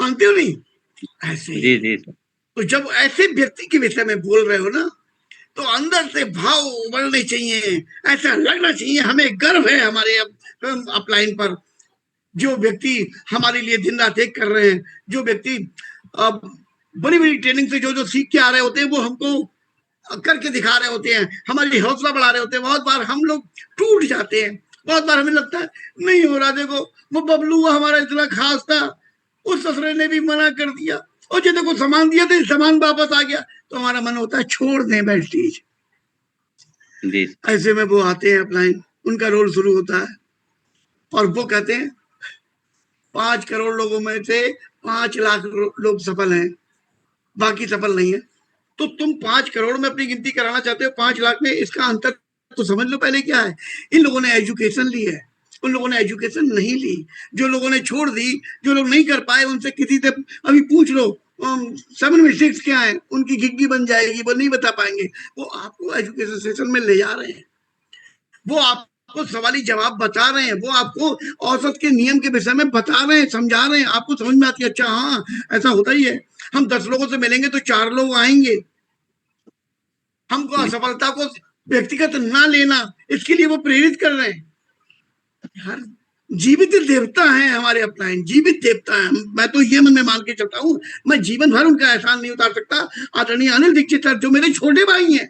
मानते हो नहीं? ऐसे ही। जी जी सर। तो जब ऐसे व्यक्ति के विषय में बोल रहे हो ना, तो अंदर से भाव उमड़ने चाहिए, ऐसा लगना चाहिए हमें गर्व है हमारे अपलाइन पर। जो व्यक्ति हमारे लिए दिन रात एक कर रहे हैं, जो व्यक्ति बड़ी बड़ी ट्रेनिंग से जो जो सीख के आ रहे होते हैं, वो हमको करके दिखा रहे होते हैं, हमारी हौसला बढ़ा रहे होते हैं। बहुत बार हम लोग टूट जाते हैं, बहुत बार हमें लगता है नहीं हो रहा, देखो वो बबलू हमारा इतना खास था, उस ससुरे ने भी मना कर दिया, और जो देखो सामान दिया था, सामान वापस आ गया, तो हमारा मन होता है छोड़ दें बैस्टीज। जी ऐसे में वो आते हैं अपलाइन, उनका रोल शुरू होता है, और वो कहते हैं 5 करोड़ लोगों में से 5 लाख लोग सफल हैं, बाकी सफल नहीं है। तो तुम 5 करोड़ में अपनी गिनती कराना चाहते हो 5 लाख में, इसका अंतर तो समझ लो पहले क्या है। इन लोगों ने एजुकेशन ली है, उन लोगों ने एजुकेशन नहीं ली। जो लोगों ने छोड़ दी, जो लोग नहीं कर पाए, उनसे किसी से अभी पूछ लो 7 में 6 क्या है, उनकी घिग्गी बन जाएगी, वो नहीं बता पाएंगे। वो आपको एजुकेशन सेशन में ले जा रहे हैं, वो आपको सवाली जवाब बता रहे हैं, वो आपको औसत के नियम के विषय में बता रहे हैं, समझा रहे हैं, आपको समझ में आती है अच्छा हाँ ऐसा होता ही है। हम 10 लोगों से मिलेंगे तो 4 लोग आएंगे। हमको असफलता को व्यक्तिगत ना लेना, इसके लिए वो प्रेरित कर रहे हैं। यार जीवित देवता है हमारे अपलाइन, जीवित देवता है। मैं तो ये मन में मान के चलता हूँ, मैं जीवन भर उनका एहसान नहीं उतार सकता। आदरणीय अनिल दीक्षित सर जो मेरे छोटे भाई हैं,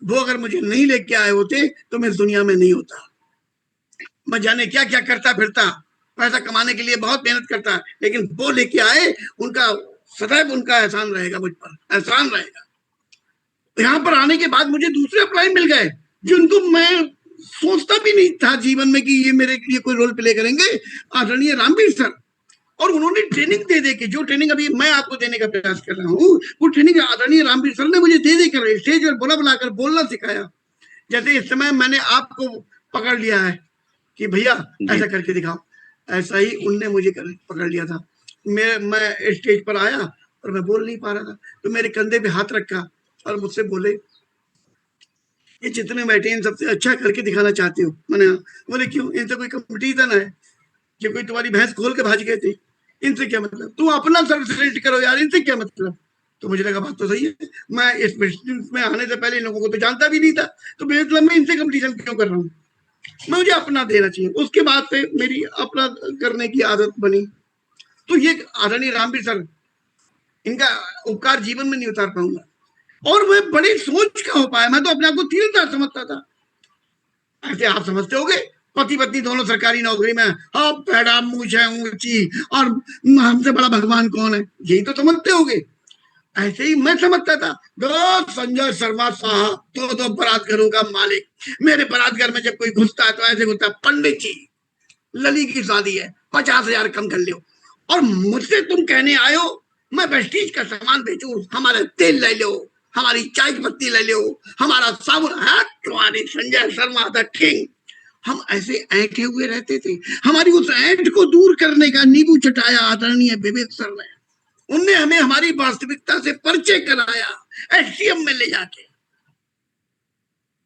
वो अगर मुझे नहीं लेके आए होते तो मैं इस दुनिया में नहीं होता। मैं जाने क्या क्या करता फिरता, पैसा कमाने के लिए बहुत मेहनत करता, लेकिन वो लेके आए, उनका सदैव उनका एहसान रहेगा मुझ पर, एहसान रहेगा। यहाँ पर आने के बाद मुझे दूसरे अपलाइन मिल गए, जिनको मैं सोचता भी नहीं था जीवन में कि ये मेरे लिए कोई रोल प्ले करेंगे। आदरणीय रामवीर सर, और उन्होंने ट्रेनिंग दे दे के, जो ट्रेनिंग अभी मैं आपको देने का प्रयास कर रहा हूँ, वो ट्रेनिंग आदरणीय रामवीर सर ने मुझे दे दे कर स्टेज पर बुला बुलाकर बोलना सिखाया। जैसे इस समय मैंने आपको पकड़ लिया है कि भैया ऐसा करके दिखाओ, ऐसा ही उनने मुझे पकड़ लिया था। मैं स्टेज पर आया और मैं बोल नहीं पा रहा था, तो मेरे कंधे पे हाथ रखा और मुझसे बोले ये जितने बैठे हैं सबसे अच्छा करके दिखाना चाहते हो? मैंने बोले क्यों, इनसे कोई कंपटीशन है कि कोई तुम्हारी भैंस खोल के भाज गए थे? इनसे क्या मतलब, तुम अपना सर्व सिलेक्ट करो यार, इनसे क्या मतलब। तो मुझे लगा बात तो सही है, मैं इस बिजनेस में आने से पहले इन लोगों को तो जानता भी नहीं था, तो बेमतलब मैं इनसे कंपटीशन क्यों कर रहा हूँ, मैं मुझे अपना देना चाहिए। उसके बाद से मेरी अपना करने की आदत बनी। तो ये आदरणीय रामवीर सर, इनका उपकार जीवन में नहीं उतार पाऊंगा। और मैं बड़ी सोच का हो पाया, मैं तो अपने आप को तीरंदाज समझता था। ऐसे आप समझते होगे पति पत्नी दोनों सरकारी नौकरी में, हाँ पैड़ा मूछ है ऊंची, और हमसे बड़ा भगवान कौन है, यही तो समझते होगे। ऐसे ही मैं समझता था, दो संजय शर्मा साहब दो बारात घरों का मालिक, मेरे बारात घर में जब कोई घुसता है तो ऐसे घुसता, पंडित जी लली की शादी है, 50,000 कम कर लो, और मुझसे तुम कहने आयो मैं वेस्टीज का सामान बेचूं, हमारा तेल ले लो, हमारी चाय की पत्ती ले लो, हमारा साबुन है, तुम्हारी संजय शर्मा द किंग। हम ऐसे ऐंठे हुए रहते थे। हमारी उस ऐंठ को दूर करने का नींबू चटाया आदरणीय विवेक सर ने। उनने हमें हमारी वास्तविकता से परिचय कराया, एसडीएम में ले जाके।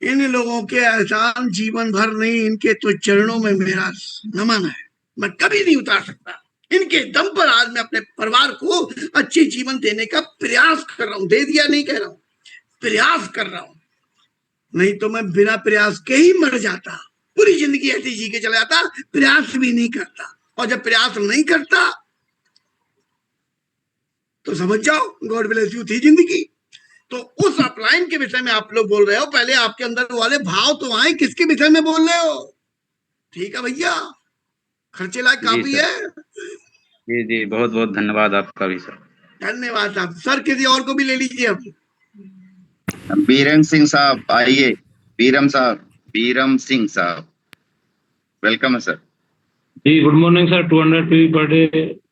इन लोगों के एहसान जीवन भर नहीं, इनके तो चरणों में मेरा नमन है, मैं कभी नहीं उतार सकता। इनके दम पर आज मैं अपने परिवार को अच्छी जीवन देने का प्रयास कर रहा हूं, दे दिया नहीं कह रहा हूं, प्रयास कर रहा हूं। नहीं तो मैं बिना प्रयास के ही मर जाता, पूरी जिंदगी ऐसी जी के चला जाता, प्रयास भी नहीं करता। और जब प्रयास नहीं करता तो समझ जाओ गॉड ब्लेस यू थी जिंदगी। तो उस अपलाइन के विषय में आप लोग बोल रहे हो, पहले आपके अंदर वाले भाव तो आए, किसके विषय में बोल रहे हो? ठीक है भैया, खर्चे लायक काफी है। जी जी, बहुत बहुत धन्यवाद आपका भी सर। धन्यवाद साहब। सर किसी और को भी ले लीजिए अब। बीरम सिंह साहब आइए, बीरम साहब, बीरम सिंह साहब वेलकम है सर। जी good morning sir, 200 P per day,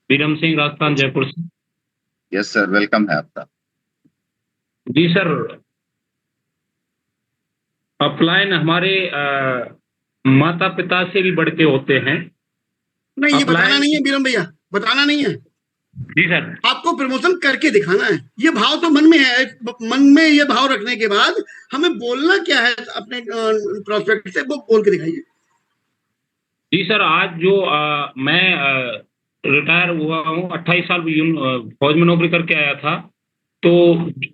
Biram Singh, Rajasthan, Jaipur से। यस सर, वेलकम है आपका। जी सर, अपलाइन हमारे माता पिता से भी बढ़ के होते हैं। नहीं ये बताना नहीं है बीरम भैया, बताना नहीं है। जी सर, आपको प्रमोशन करके दिखाना है। ये भाव तो मन में है, मन में ये भाव रखने के बाद हमें बोलना क्या है अपने प्रोस्पेक्ट से, वो बोल के दिखाइए। जी सर, आज जो मैं रिटायर हुआ हूँ, 28 साल फौज में नौकरी करके आया था। तो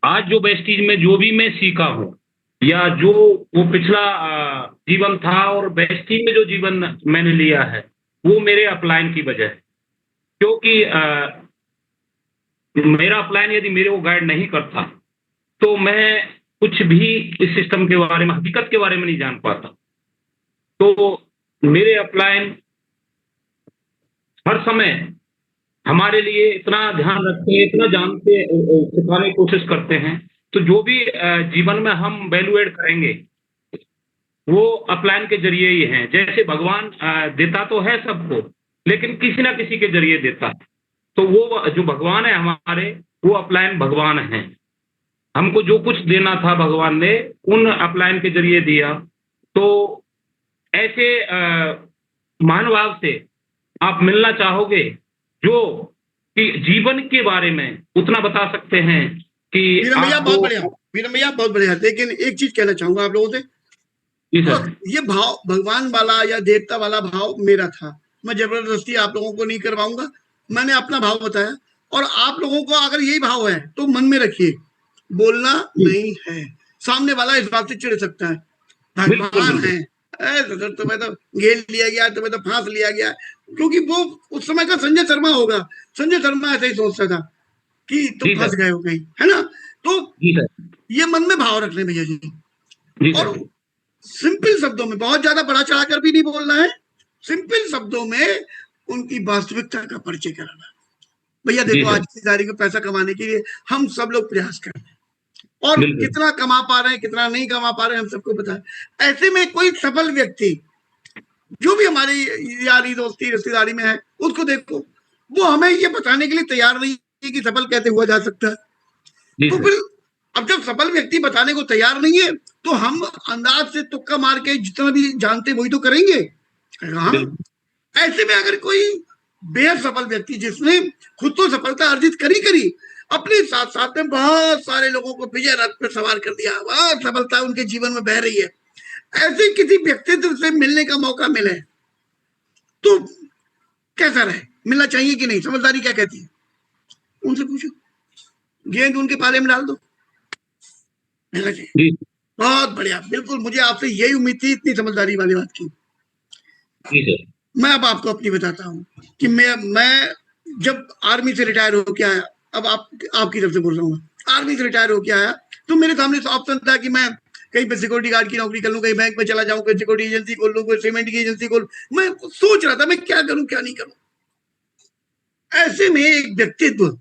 आज जो वेस्टीज में जो भी मैं सीखा हूँ, या जो वो पिछला जीवन था और वेस्टीज में जो जीवन मैंने लिया है, वो मेरे अपलाइन की वजह है। क्योंकि मेरा अपलाइन यदि मेरे को गाइड नहीं करता, तो मैं कुछ भी इस सिस्टम के बारे में, हकीकत के बारे में नहीं जान पाता। तो मेरे अपलाइन हर समय हमारे लिए इतना ध्यान रखते हैं, इतना जानते, सिखाने की कोशिश करते हैं। तो जो भी जीवन में हम वैल्यू एड करेंगे, वो अपलाइन के जरिए ही हैं। जैसे भगवान देता तो है सबको, लेकिन किसी ना किसी के जरिए देता है। तो वो जो भगवान है हमारे, वो अपलाइन भगवान हैं। हमको जो कुछ देना था भगवान ने उन अपलाइन के जरिए दिया। तो ऐसे महानुभाव से आप मिलना चाहोगे जो कि जीवन के बारे में उतना बता सकते हैं कि वीरम भैया बहुत बढ़िया, वीरम भैया बहुत बढ़िया। लेकिन एक चीज कहना चाहूंगा आप लोगों से, ये भाव भगवान वाला या देवता वाला भाव मेरा था। मैं जबरदस्ती आप लोगों को नहीं करवाऊंगा, मैंने अपना भाव बताया। और आप लोगों को अगर यही भाव है तो मन में रखिए, बोलना नहीं है। सामने वाला इस बात से चिढ़ सकता है, भगवान है तुम्हें तो घेर लिया गया, तुम्हें तो फांस लिया गया। क्योंकि वो उस समय का संजय शर्मा होगा, संजय शर्मा ऐसे ही सोचता था कि तुम फंस गए हो कहीं, है ना। तो ये मन में भाव रख लें भैया जी। और सिंपल शब्दों में, बहुत ज्यादा बड़ा चढ़ाकर भी नहीं बोलना है, सिंपल शब्दों में उनकी वास्तविकता का परिचय कराना। भैया देखो, आज की तारीख में पैसा कमाने के लिए हम सब लोग प्रयास कर रहे हैं, और कितना कमा पा रहे हैं कितना नहीं कमा पा रहे हैं हम सबको पता है। ऐसे में कोई सफल व्यक्ति जो भी हमारी यारी दोस्ती रिश्तेदारी में है, उसको देखो, वो हमें ये बताने के लिए तैयार नहीं है कि सफल कैसे हुआ जा सकता है। तो फिर अब जब सफल व्यक्ति बताने को तैयार नहीं है, तो हम अंदाज से तुक्का मार के जितना भी जानते वही तो करेंगे। हाँ, ऐसे में अगर कोई बेहद सफल व्यक्ति जिसने खुद तो सफलता अर्जित करी, अपने साथ साथ में बहुत सारे लोगों को विजय रथ पर सवार कर दिया, बहुत सफलता उनके जीवन में बह रही है, ऐसे किसी व्यक्तित्व से मिलने का मौका मिले तो कैसा रहे? मिलना चाहिए कि नहीं? समझदारी क्या कहती है? उनसे पूछो, गेंद उनके पाले में डाल दो, मिलना चाहिए। बहुत बढ़िया, बिल्कुल मुझे आपसे यही उम्मीद थी, इतनी समझदारी वाली बात की। मैं अब आपको अपनी बताता हूँ कि मैं जब आर्मी से रिटायर होके आया, अब आपकी तरफ से बोल रहा हूँ, आर्मी से रिटायर होके आया तो मेरे सामने ऑप्शन था कि मैं कहीं पे सिक्योरिटी गार्ड की नौकरी कर लूं, कहीं बैंक में चला जाऊं, कोई सिक्योरिटी एजेंसी खोल लूं, कोई सीमेंट की एजेंसी खोल। मैं सोच रहा था मैं क्या करूं क्या नहीं करूं। ऐसे में एक व्यक्तित्व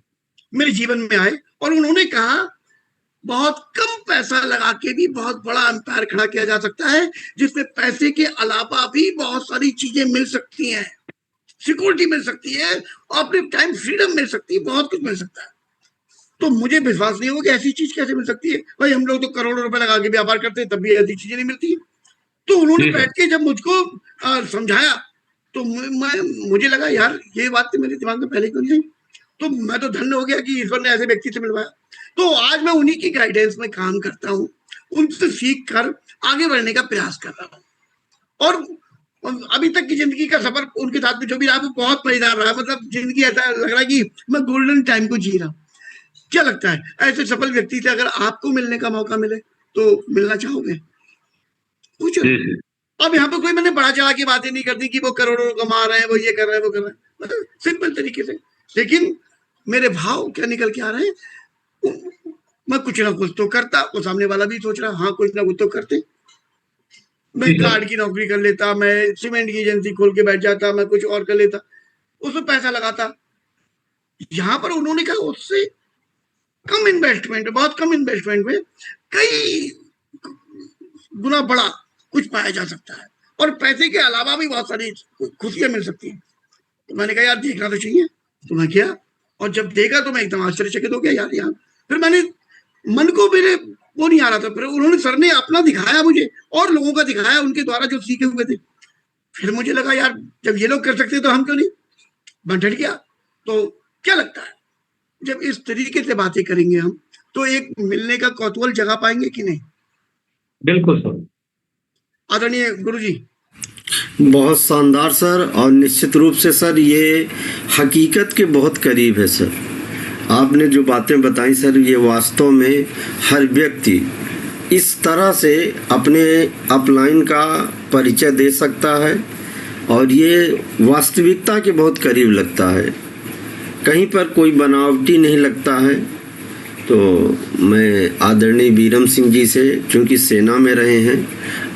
मेरे जीवन में आए और उन्होंने कहा बहुत कम पैसा लगा के भी बहुत बड़ा अंपायर खड़ा किया जा सकता है, जिसमें पैसे के अलावा भी बहुत सारी चीजें मिल सकती हैं, सिक्योरिटी मिल सकती है, अपने टाइम फ्रीडम मिल सकती है, बहुत कुछ मिल सकता है। तो मुझे विश्वास नहीं होगा कि ऐसी चीज कैसे मिल सकती है। भाई हम लोग तो करोड़ों रुपए लगा के व्यापार करते हैं, तब भी ऐसी चीजें नहीं मिलती है। तो उन्होंने बैठ के जब मुझको समझाया तो मुझे लगा यार ये बात तो मेरे दिमाग में पहले क्यों नहीं आई। तो मैं तो धन्य हो गया कि ईश्वर ने ऐसे व्यक्ति से मिलवाया। तो आज मैं उन्हीं की गाइडेंस में काम करता हूँ, उनसे सीख कर आगे बढ़ने का प्रयास कर रहा हूँ। और अभी तक की जिंदगी का सफर उनके साथ में जो भी रहा वो बहुत मजेदार रहा। मतलब जिंदगी ऐसा लग रहा है कि मैं गोल्डन टाइम को जी रहा हूँ। क्या लगता है ऐसे सफल व्यक्ति से अगर आपको मिलने का मौका मिले तो मिलना चाहोगे? पूछो। अब यहाँ पे कोई मैंने बड़ा चढ़ा की बातें नहीं करती कि वो करोड़ों कमा रहे हैं, वो ये कर रहे हैं, वो कर रहे हैं, मतलब सिंपल तरीके से। लेकिन मेरे भाव क्या निकल के आ रहे हैं, मैं कुछ ना कुछ तो करता, वो सामने वाला भी सोच रहा हाँ कुछ ना कुछ तो करते। मैं गार्ड की नौकरी कर लेता, मैं सीमेंट की एजेंसी खोल के बैठ जाता, मैं कुछ और कर लेता, उसमें पैसा लगाता। यहाँ पर उन्होंने कहा उससे कम इन्वेस्टमेंट, बहुत कम इन्वेस्टमेंट में कई गुना बड़ा कुछ पाया जा सकता है, और पैसे के अलावा भी बहुत सारी खुशियां मिल सकती हैं। तो मैंने कहा यार देखना तो चाहिए। तो मैं किया, और जब देखा तो मैं एकदम आश्चर्यचकित हो गया यार। यहाँ फिर मैंने मन को मेरे वो नहीं आ रहा था, फिर उन्होंने सर ने अपना दिखाया मुझे और लोगों का दिखाया उनके द्वारा जो सीखे हुए थे। फिर मुझे लगा यार जब ये लोग कर सकते तो हम क्यों नहीं। मैं डर गया। तो क्या लगता है जब इस तरीके से बातें करेंगे हम तो एक मिलने का कौतूहल जगा पाएंगे कि नहीं? बिल्कुल सर। आदरणीय गुरुजी। बहुत शानदार सर, और निश्चित रूप से सर ये हकीकत के बहुत करीब है सर। आपने जो बातें बताई सर, ये वास्तव में हर व्यक्ति इस तरह से अपने अपलाइन का परिचय दे सकता है, और ये वास्तविकता के बहुत करीब लगता है, कहीं पर कोई बनावटी नहीं लगता है। तो मैं आदरणीय बीरम सिंह जी से, चूँकि सेना में रहे हैं,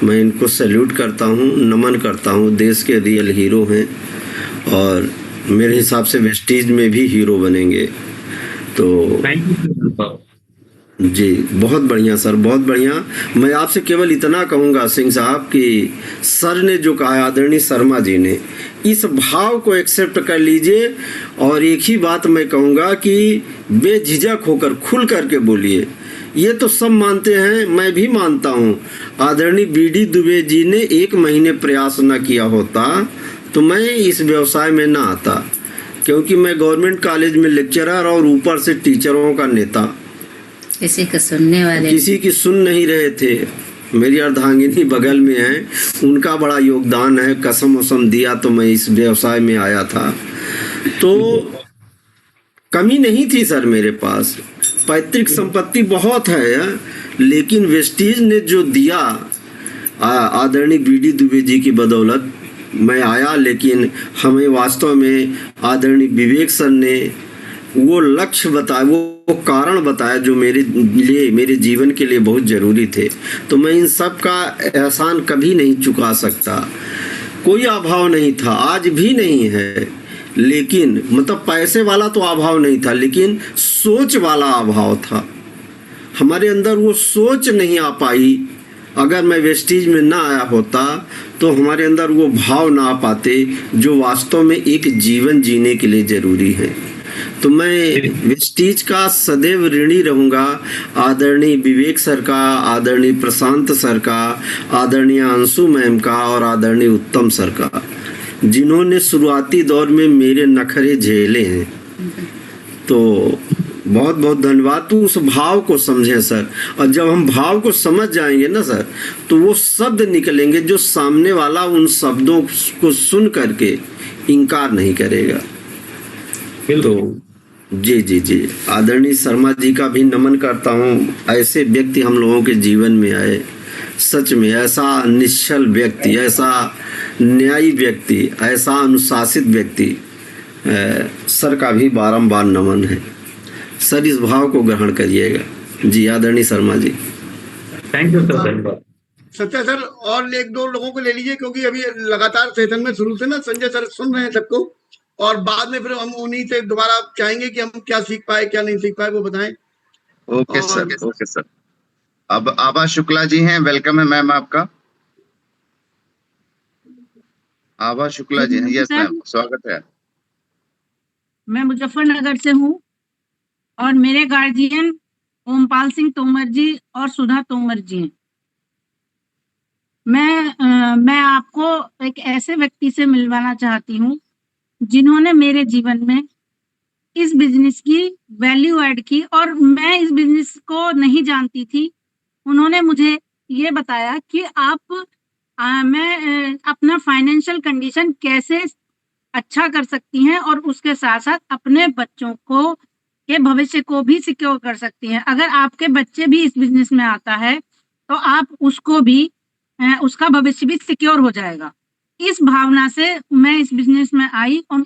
मैं इनको सैल्यूट करता हूँ, नमन करता हूँ। देश के रियल हीरो हैं, और मेरे हिसाब से वेस्टीज में भी हीरो बनेंगे। तो थैंक यू। जी बहुत बढ़िया सर, बहुत बढ़िया। मैं आपसे केवल इतना कहूँगा सिंह साहब कि सर ने जो कहा, आदरणीय शर्मा जी ने, इस भाव को एक्सेप्ट कर लीजिए, और एक ही बात मैं कहूँगा कि बेझिझक होकर खुल करके बोलिए। ये तो सब मानते हैं, मैं भी मानता हूँ। आदरणीय बीडी दुबे जी ने 1 महीने प्रयास न किया होता तो मैं इस व्यवसाय में ना आता, क्योंकि मैं गवर्नमेंट कॉलेज में लेक्चरर और ऊपर से टीचरों का नेता, किसी को सुनने वाले, किसी की सुन नहीं रहे थे। मेरी अर्धांगिनी बगल में है, उनका बड़ा योगदान है, कसम वसम दिया तो मैं इस व्यवसाय में आया था। तो कमी नहीं थी सर मेरे पास, पैतृक संपत्ति बहुत है, लेकिन वेस्टीज ने जो दिया आदरणीय बीडी दुबे जी की बदौलत मैं आया। लेकिन हमें वास्तव में आदरणीय विवेक सर ने वो लक्ष्य बताया, वो कारण बताया जो मेरे लिए, मेरे जीवन के लिए बहुत ज़रूरी थे। तो मैं इन सब का एहसान कभी नहीं चुका सकता। कोई अभाव नहीं था, आज भी नहीं है, लेकिन मतलब पैसे वाला तो अभाव नहीं था, लेकिन सोच वाला अभाव था। हमारे अंदर वो सोच नहीं आ पाई। अगर मैं वेस्टीज में ना आया होता तो हमारे अंदर वो भाव ना आ पाते जो वास्तव में एक जीवन जीने के लिए ज़रूरी है। तो मैं वेस्टीज का सदैव ऋणी रहूँगा, आदरणीय विवेक सर का, आदरणीय प्रशांत सर का, आदरणीय अंशु मैम का, और आदरणीय उत्तम सर का, जिन्होंने शुरुआती दौर में मेरे नखरे झेले हैं। तो बहुत बहुत धन्यवाद। तो उस भाव को समझें सर, और जब हम भाव को समझ जाएंगे ना सर, तो वो शब्द निकलेंगे जो सामने वाला उन शब्दों को सुन करके इनकार नहीं करेगा। तो जी जी जी, आदरणीय शर्मा जी का भी नमन करता हूँ। ऐसे व्यक्ति हम लोगों के जीवन में आए, सच में ऐसा निश्चल व्यक्ति, ऐसा न्यायी व्यक्ति, ऐसा अनुशासित व्यक्ति, सर का भी बारंबार नमन है। सर इस भाव को ग्रहण करिएगा। जी आदरणीय Sharma ji. Thank you sir, धन्यवाद। सत्य सर, और 1-2 लोगों को ले लीजिए, क्योंकि अभी लगातार सेशन में शुरू से ना संजय सर सुन रहे हैं सबको, और बाद में फिर हम उन्हीं से दोबारा चाहेंगे कि हम क्या सीख पाए, क्या नहीं सीख पाए, वो बताएं। Okay sir, okay sir. अब आभा शुक्ला जी हैं, वेलकम है मैम आपका। आभा शुक्ला जी, यस मैम, स्वागत है। मैं मुजफ्फरनगर से हूँ, और मेरे गार्जियन ओमपाल सिंह तोमर जी और सुधा तोमर जी हैं। मैं आपको एक ऐसे व्यक्ति से मिलवाना चाहती हूँ जिन्होंने मेरे जीवन में इस बिजनेस की वैल्यू ऐड की, और मैं इस बिजनेस को नहीं जानती थी। उन्होंने मुझे ये बताया कि मैं अपना फाइनेंशियल कंडीशन कैसे अच्छा कर सकती हैं, और उसके साथ साथ अपने बच्चों को के भविष्य को भी सिक्योर कर सकती हैं। अगर आपके बच्चे भी इस बिजनेस में आता है तो आप उसको भी उसका भविष्य भी सिक्योर हो जाएगा। इस भावना से मैं इस बिजनेस में आई, और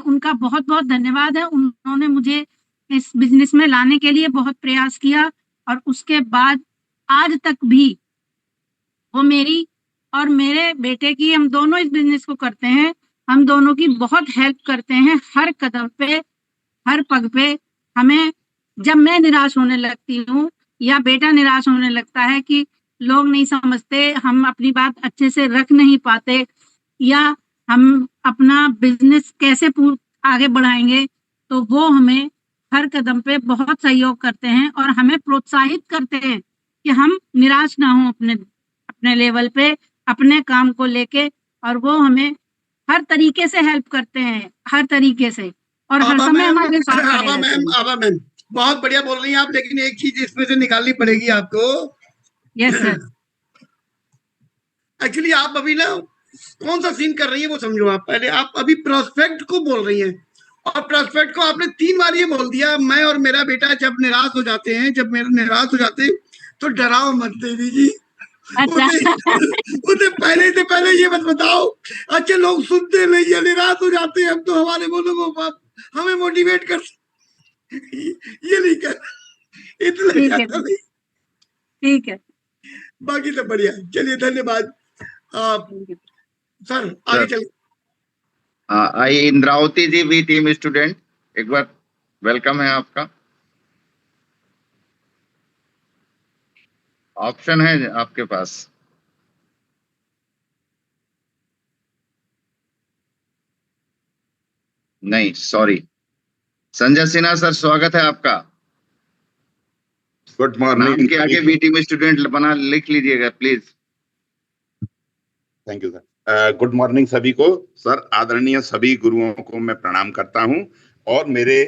उनका बहुत बहुत धन्यवाद है। उन्होंने मुझे इस बिजनेस में लाने के लिए बहुत प्रयास किया, और उसके बाद आज तक भी वो मेरी और मेरे बेटे की, हम दोनों इस बिजनेस को करते हैं, हम दोनों की बहुत हेल्प करते हैं। हर कदम पे, हर पग पे हमें, जब मैं निराश होने लगती हूँ या बेटा निराश होने लगता है कि लोग नहीं समझते, हम अपनी बात अच्छे से रख नहीं पाते, या हम अपना बिजनेस कैसे आगे बढ़ाएंगे, तो वो हमें हर कदम पे बहुत सहयोग करते हैं और हमें प्रोत्साहित करते हैं कि हम निराश ना हो अपने लेवल पे, अपने काम को लेके, और वो हमें हर तरीके से हेल्प करते हैं, हर तरीके से, और हर समय हमारे साथ खड़े रहते हैं। आभा मैम बहुत बढ़िया बोल रही हैं आप, लेकिन एक चीज इसमें से निकालनी पड़ेगी आपको। Yes sir. एक्चुअली आप अभी ना कौन सा सीन कर रही है वो समझो। आप पहले आप अभी प्रोस्पेक्ट को बोल रही हैं, और प्रोस्पेक्ट को आपने 3 बार ये बोल दिया, मैं और मेरा बेटा जब निराश हो जाते हैं, जब मेरे निराश हो जाते हैं, तो डराओ मत देवी जी। अच्छा उसे पहले से पहले ये मत बताओ। अच्छे लोग सुनते नहीं है, निराश हो जाते हैं, हम तो हमारे बोलो वो हमें मोटिवेट कर, ये नहीं कर, इतना ठीक है, ज्यादा नहीं, ठीक है। बाकी सब बढ़िया है। चलिए धन्यवाद। सर आगे चलिए। आई इंद्रावती जी भी टीम स्टूडेंट, एक बार वेलकम है आपका। ऑप्शन है आपके पास। नहीं, सॉरी। संजय सिन्हा सर, स्वागत है आपका। गुड नाम मॉर्निंग। के आगे भी टीम स्टूडेंट बना लिख लीजिएगा please. Thank you sir. Good morning सभी को। सर आदरणीय सभी गुरुओं को मैं प्रणाम करता हूं, और मेरे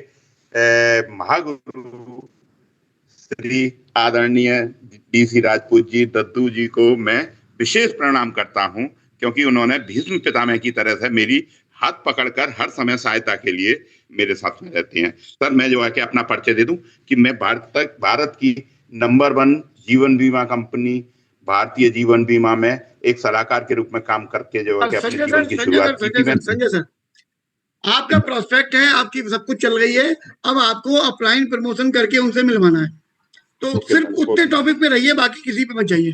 महागुरु श्री आदरणीय डीसी राजपूत जी, दद्दू जी को मैं विशेष प्रणाम करता हूं, क्योंकि उन्होंने भीष्म पितामह की तरह से मेरी हाथ पकड़कर हर समय सहायता के लिए मेरे साथ में रहते हैं। सर मैं जो है कि अपना परिचय दे दूं कि मैं भारत की नंबर 1 जीवन बीमा कंपनी भारतीय जीवन बीमा में एक सलाहकार के रूप में काम करके जो है कि अपने जीवन की शुरुआत की थी। संजय सर, आपका प्रोस्पेक्ट है, आपकी सब कुछ चल रही है, अब आपको अपलाइन प्रमोशन करके उनसे मिलवाना है, तो सिर्फ उतने टॉपिक पे रहिए, बाकी किसी पे मत जाइए।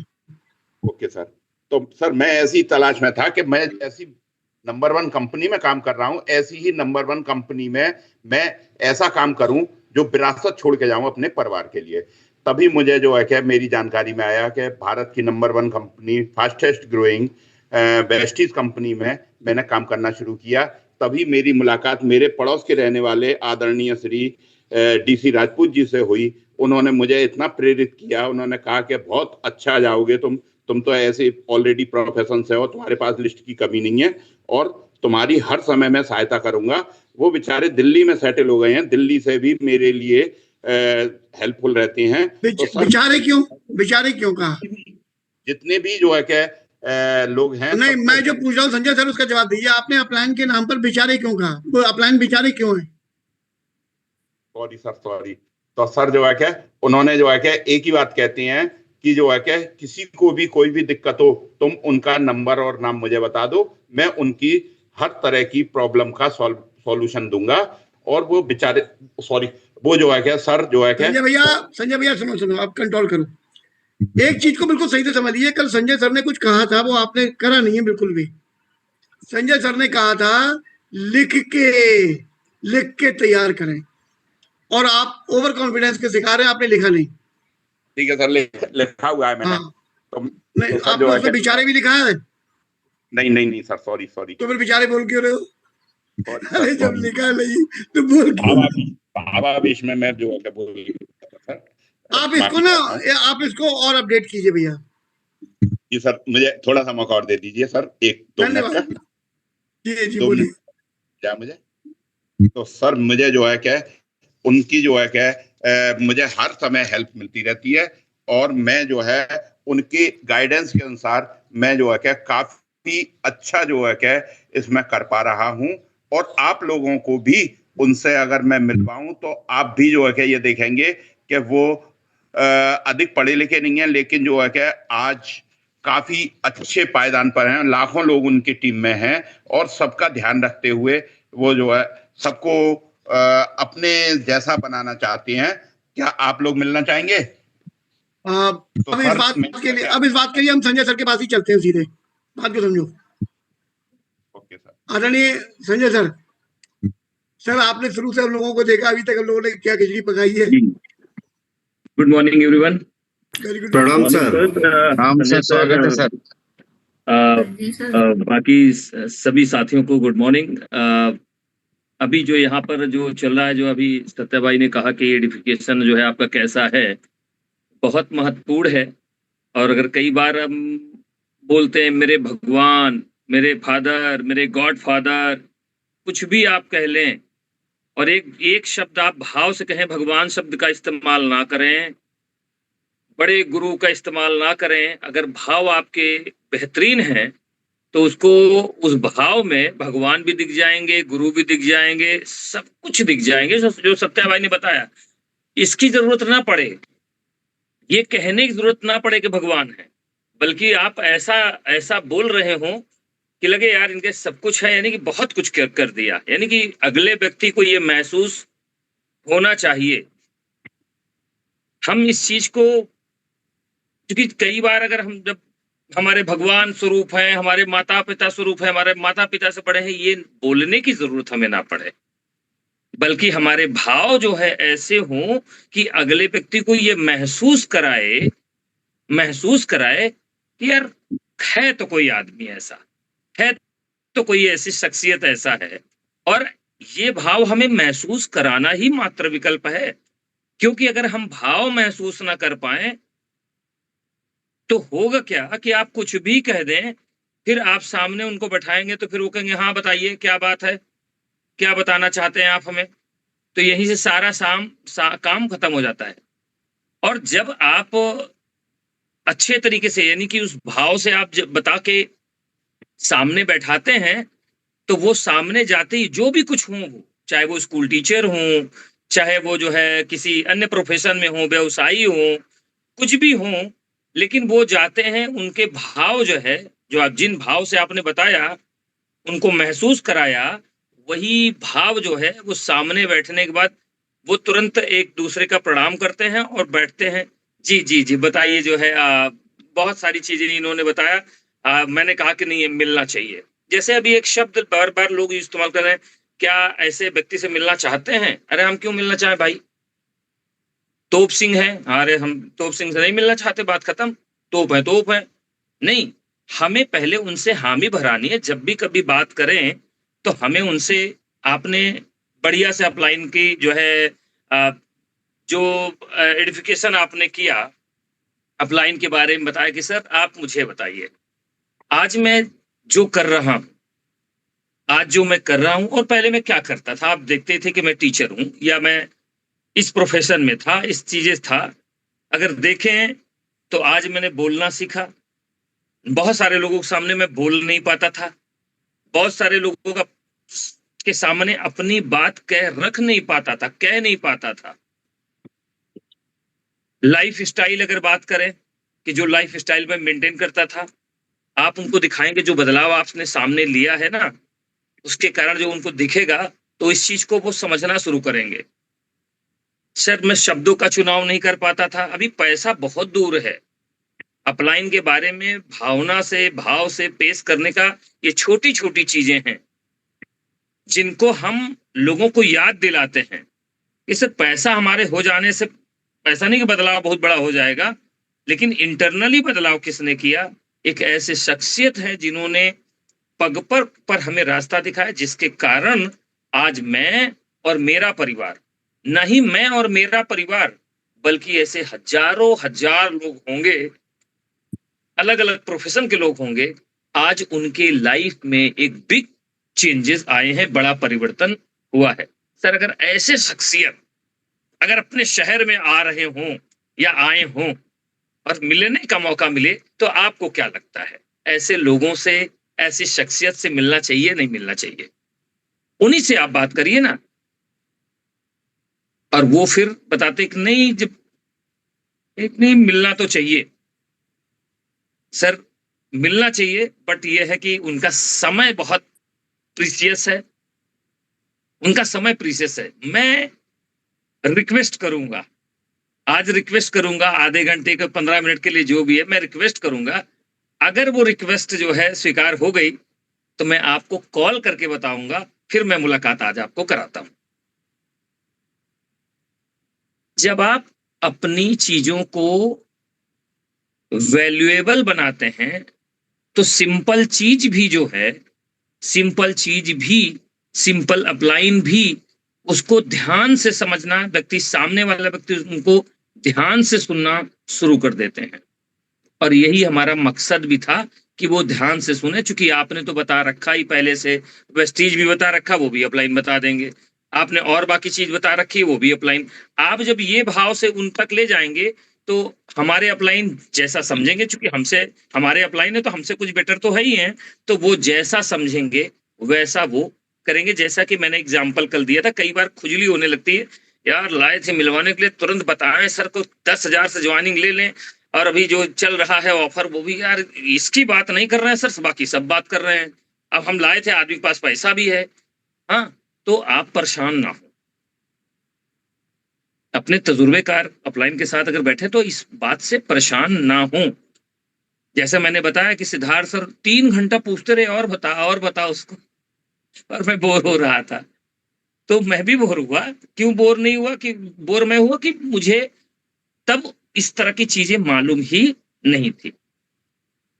Okay sir. तो सर मैं ऐसी तलाश में था कि मैं ऐसी नंबर 1 कंपनी में काम कर रहा हूं, ऐसी ही नंबर 1 कंपनी में मैं ऐसा काम करूं जो विरासत छोड़ के जाऊं अपने परिवार के लिए। तभी मुझे जो है कि मेरी जानकारी में आया कि भारत की number 1 company, fastest growing Vestige company में मैंने काम करना शुरू किया। तभी मेरी मुलाकात मेरे पड़ोस के रहने वाले आदरणीय श्री डीसी राजपूत जी से हुई। उन्होंने मुझे इतना प्रेरित किया, उन्होंने कहा कि बहुत अच्छा जाओगे तुम तो ऐसे ऑलरेडी प्रोफेशन से हो, तुम्हारे पास लिस्ट की कमी नहीं है, और तुम्हारी हर समय मैं सहायता करूंगा। वो बेचारे दिल्ली में सेटल हो गए हैं, दिल्ली से भी मेरे लिए हेल्पफुल रहते हैं। तो बेचारे क्यों कहा? जितने भी जो है कि लोग हैं, नहीं, मैं जो पूछ रहा हूँ संजय सर उसका जवाब दीजिए। आपने अपलाइन के नाम पर बेचारे क्यों कहा? वो अपलाइन बेचारे क्यों है? Sorry sir, sorry. तो सर जो है कि उन्होंने जो है कि एक ही बात कहते हैं कि जो है कि किसी को भी कोई भी दिक्कत हो, तुम उनका नंबर और नाम मुझे बता दो, मैं उनकी हर तरह की प्रॉब्लम का सॉल्यूशन दूंगा। और वो बेचारे, सॉरी, वो जो है कि सर जो है कि संजय भैया सुनो, आप कंट्रोल करो। एक चीज को बिल्कुल सही से समझिए, कल संजय सर ने कुछ कहा था, वो आपने करा नहीं है बिल्कुल भी। संजय सर ने कहा था लिख के तैयार करें, और आप ओवर कॉन्फिडेंस के शिकार हैं, आपने लिखा नहीं। ठीक है सर, लिखा हुआ है मैंने। हाँ। नहीं, आपने उसमें बेचारे भी लिखा है? नहीं सर, सॉरी। तो फिर बेचारे बोल क्यों रहे हो? अरे जब लिखा नहीं तो बोल क्यों? भावावेश में मैं जो है बोल सर। आप इसको और अपडेट कीजिए भैया। जी सर, मुझे थोड़ा सा मौका और दे दीजिए सर, 1-2 मिनट का। जी बोलिए। क्या मुझे तो सर मुझे जो है क्या उनकी जो है क्या मुझे हर समय हेल्प मिलती रहती है, और मैं जो है उनके गाइडेंस के अनुसार मैं जो है क्या काफी अच्छा जो है क्या इसमें कर पा रहा हूं। और आप लोगों को भी उनसे अगर मैं मिल पाऊं तो आप भी जो है क्या ये देखेंगे कि वो अधिक पढ़े लिखे नहीं है, लेकिन जो है क्या आज काफी अच्छे पायदान पर हैं। लाखों लोग उनकी टीम में हैं, और सबका ध्यान रखते हुए वो जो है सबको अपने जैसा बनाना चाहते हैं। क्या आप लोग मिलना चाहेंगे? अब इस बात के लिए हम संजय सर के पास ही चलते हैं, सीधे बात को समझो। Okay sir. आदरणीय संजय सर, आपने शुरू से हम लोगों को देखा, अभी तक हम लोगों ने क्या खिचड़ी पकाई है। Good morning everyone. Very good. प्रणाम सर। राम सर, स्वागत है सर। बाकी सभी साथियों को गुड मॉर्निंग। अभी जो यहाँ पर जो चल रहा है, जो अभी सत्याबाई ने कहा कि एडिफिकेशन जो है आपका कैसा है, बहुत महत्वपूर्ण है। और अगर कई बार हम बोलते हैं मेरे भगवान, मेरे फादर, मेरे गॉड फादर, कुछ भी आप कह लें, और एक शब्द आप भाव से कहें, भगवान शब्द का इस्तेमाल ना करें, बड़े गुरु का इस्तेमाल ना करें। अगर भाव आपके बेहतरीन है तो उसको उस भाव में भगवान भी दिख जाएंगे, गुरु भी दिख जाएंगे, सब कुछ दिख जाएंगे जो सत्या भाई ने बताया। इसकी जरूरत ना पड़े, ये कहने की जरूरत ना पड़े कि भगवान है, बल्कि आप ऐसा ऐसा बोल रहे हो कि लगे यार इनके सब कुछ है, यानी कि बहुत कुछ कर दिया, यानी कि अगले व्यक्ति को ये महसूस होना चाहिए। हम इस चीज को, क्योंकि कई बार अगर हम जब हमारे भगवान स्वरूप है, हमारे माता पिता स्वरूप है, हमारे माता पिता से बड़े हैं, ये बोलने की जरूरत हमें ना पड़े, बल्कि हमारे भाव जो है ऐसे हों कि अगले व्यक्ति को ये महसूस कराए कि यार है तो कोई आदमी ऐसा है, तो कोई ऐसी शख्सियत ऐसा है। और ये भाव हमें महसूस कराना ही मात्र विकल्प है, क्योंकि अगर हम भाव महसूस ना कर पाए तो होगा क्या कि आप कुछ भी कह दें, फिर आप सामने उनको बैठाएंगे तो फिर वो कहेंगे हाँ बताइए क्या बात है, क्या बताना चाहते हैं आप हमें। तो यहीं से सारा काम खत्म हो जाता है। और जब आप अच्छे तरीके से, यानी कि उस भाव से आप जब बता के सामने बैठाते हैं, तो वो सामने जाते ही जो भी कुछ हो, चाहे वो स्कूल टीचर हो, चाहे वो जो है किसी अन्य प्रोफेशन में हो, व्यवसायी हो, कुछ भी हो, लेकिन वो जाते हैं, उनके भाव जो है, जो आप जिन भाव से आपने बताया, उनको महसूस कराया, वही भाव जो है वो सामने बैठने के बाद वो तुरंत एक दूसरे का प्रणाम करते हैं और बैठते हैं। जी जी जी बताइए, जो है बहुत सारी चीजें इन्होंने बताया। मैंने कहा कि नहीं, मिलना चाहिए। जैसे अभी एक शब्द बार बार लोग इस्तेमाल कर रहे हैं, क्या ऐसे व्यक्ति से मिलना चाहते हैं? अरे हम क्यों मिलना चाहें भाई, तोप सिंह है, अरे हम तोप सिंह से नहीं मिलना चाहते, बात खत्म, तोप है। नहीं, हमें पहले उनसे हामी भरानी है। जब भी कभी बात करें तो हमें उनसे, आपने बढ़िया से अपलाइन की जो है जो एडिफिकेशन आपने किया अपलाइन के बारे में बताया कि सर आप मुझे बताइए आज मैं जो कर रहा हूं, और पहले मैं क्या करता था। आप देखते थे कि मैं टीचर हूं या मैं इस प्रोफेशन में था, इस चीजें था। अगर देखें तो आज मैंने बोलना सीखा। बहुत सारे लोगों के सामने मैं बोल नहीं पाता था, बहुत सारे लोगों के सामने अपनी बात कह नहीं पाता था। लाइफ स्टाइल अगर बात करें कि जो लाइफ स्टाइल में मेंटेन करता था, आप उनको दिखाएंगे जो बदलाव आपने सामने लिया है ना, उसके कारण जो उनको दिखेगा तो इस चीज को वो समझना शुरू करेंगे। सर मैं शब्दों का चुनाव नहीं कर पाता था, अभी पैसा बहुत दूर है। अपलाइन के बारे में भावना से, भाव से पेश करने का ये छोटी छोटी चीजें हैं जिनको हम लोगों को याद दिलाते हैं। इस पैसा हमारे हो जाने से, पैसा नहीं कि बदलाव बहुत बड़ा हो जाएगा, लेकिन इंटरनली बदलाव किसने किया? एक ऐसे शख्सियत है जिन्होंने पग पर हमें रास्ता दिखाया, जिसके कारण आज मैं और मेरा परिवार, नहीं मैं और मेरा परिवार, बल्कि ऐसे हजारों हजार लोग होंगे, अलग अलग प्रोफेशन के लोग होंगे, आज उनके लाइफ में एक बिग चेंजेस आए हैं, बड़ा परिवर्तन हुआ है। सर अगर ऐसे शख्सियत अगर अपने शहर में आ रहे हों या आए हों और मिलने का मौका मिले, तो आपको क्या लगता है ऐसे लोगों से, ऐसी शख्सियत से मिलना चाहिए नहीं मिलना चाहिए? उन्हीं से आप बात करिए ना। और वो फिर बताते कि नहीं, जब एक नहीं मिलना तो चाहिए। सर मिलना चाहिए, बट ये है कि उनका समय बहुत प्रीशियस है, उनका समय प्रीशियस है। मैं रिक्वेस्ट करूंगा, आज रिक्वेस्ट करूंगा, आधे घंटे के 15 मिनट के लिए जो भी है, मैं रिक्वेस्ट करूंगा। अगर वो रिक्वेस्ट जो है स्वीकार हो गई तो मैं आपको कॉल करके बताऊंगा, फिर मैं मुलाकात आज आपको कराता हूं। जब आप अपनी चीजों को वैल्यूएबल बनाते हैं तो सिंपल चीज भी जो है, सिंपल अपलाइन भी, उसको ध्यान से समझना, व्यक्ति सामने वाला व्यक्ति उनको ध्यान से सुनना शुरू कर देते हैं। और यही हमारा मकसद भी था कि वो ध्यान से सुने। चूंकि आपने तो बता रखा ही पहले से, वेस्टीज भी बता रखा, वो भी अपलाइन बता देंगे। आपने और बाकी चीज बता रखी, वो भी अपलाइन। आप जब ये भाव से उन तक ले जाएंगे तो हमारे अपलाइन जैसा समझेंगे, चूंकि हमसे हमारे अपलाइन है तो हमसे कुछ बेटर तो है ही है, तो वो जैसा समझेंगे वैसा वो करेंगे। जैसा कि मैंने एग्जाम्पल कल दिया था, कई बार खुजली होने लगती है, यार लाए थे मिलवाने के लिए, तुरंत बताएं सर को 10,000 से ज्वाइनिंग ले लें, और अभी जो चल रहा है ऑफर वो भी यार इसकी बात नहीं कर रहे हैं सर, बाकी सब बात कर रहे हैं। अब हम लाए थे, आदमी के पास पैसा भी है। हाँ, तो आप परेशान ना हो, अपने तजुर्बेकार अपलाइन के साथ अगर बैठे तो इस बात से परेशान ना हो। जैसे मैंने बताया कि सिद्धार्थ सर 3 घंटा पूछते रहे और बता उसको, और मैं बोर हो रहा था। तो मैं भी बोर हुआ। क्यों बोर नहीं हुआ? कि बोर मैं हुआ कि मुझे तब इस तरह की चीजें मालूम ही नहीं थी।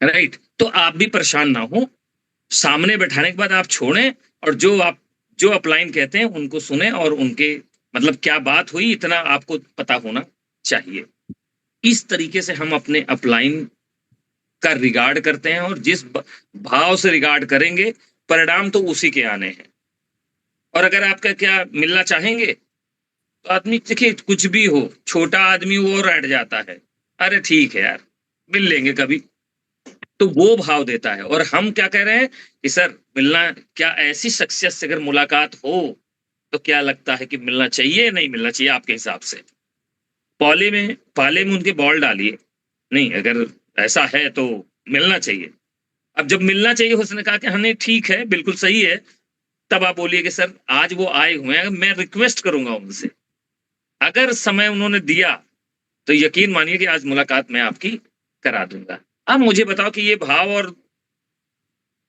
राइट, तो आप भी परेशान ना हो, सामने बैठाने के बाद आप छोड़ें, और जो अपलाइन कहते हैं उनको सुने, और उनके मतलब क्या बात हुई इतना आपको पता होना चाहिए। इस तरीके से हम अपने अपलाइन का रिगार्ड करते हैं, और जिस भाव से रिगार्ड करेंगे परिणाम तो उसी के आने हैं। और अगर आपका क्या मिलना चाहेंगे तो आदमी देखिए कुछ भी हो, छोटा आदमी वो और अट जाता है, अरे ठीक है यार मिल लेंगे कभी, तो वो भाव देता है। और हम क्या कह रहे हैं कि सर मिलना, क्या ऐसी शख्सियत से अगर मुलाकात हो तो क्या लगता है कि मिलना चाहिए नहीं मिलना चाहिए आपके हिसाब से? पाले में उनके बॉल डालिए, नहीं अगर ऐसा है तो मिलना चाहिए। अब जब मिलना चाहिए उसने कहा कि हाँ नहीं ठीक है बिल्कुल सही है, तब आप बोलिए कि सर आज वो आए हुए हैं, मैं रिक्वेस्ट करूंगा उनसे, अगर समय उन्होंने दिया तो यकीन मानिए कि आज मुलाकात मैं आपकी करा दूंगा। अब मुझे बताओ कि ये भाव और